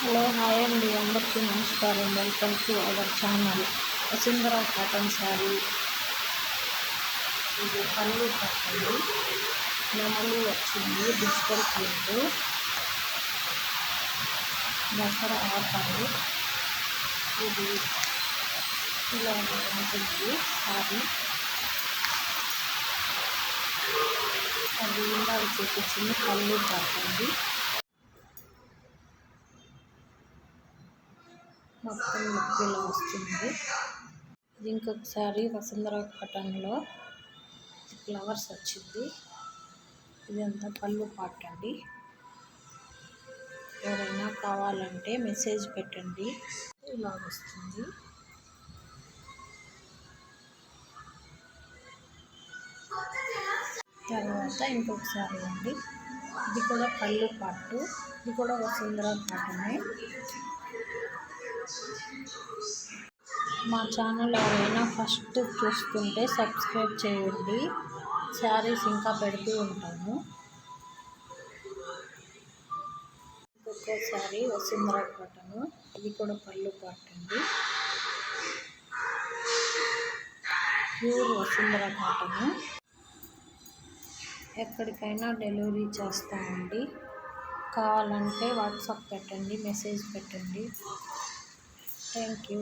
Hello hi అండి, అందరికీ నమస్కారం. Welcome to our channel Vasundhara cotton sari. ఇది పళ్ళు పట్టండి, నెమలు వచ్చింది, డిజిటల్ ప్రింట్, దసరా ఆఫర్. ఇది ఇలా ఉంటుంది శారీ. అది ఇందాక చూపించింది పళ్ళు పట్టండి. మొత్తం ముగ్గులో వస్తుంది. ఇది ఇంకొకసారి వసుంధర కాటన్లో ఫ్లవర్స్ వచ్చింది. ఇదంతా పళ్ళు పట్టండి. ఎవరైనా కావాలంటే మెసేజ్ పెట్టండి. ఇలా వస్తుంది. తర్వాత ఇంకొకసారి అండి, ఇది కూడా పళ్ళు పట్టు, ఇది కూడా వసుంధర కాటనే. మా ఛానల్ ఎవరైనా ఫస్ట్ చూస్తుంటే సబ్స్క్రైబ్ చేయండి. శారీస్ ఇంకా పెడుతూ ఉంటాను. ఒక్కొక్కసారి వసుంధర కాటను, ఇది కూడా పళ్ళు పట్టండి. Pure Vasundhara cotton. ఎక్కడికైనా డెలివరీ చేస్తామండి. కావాలంటే వాట్సాప్ పెట్టండి, మెసేజ్ పెట్టండి. Thank you.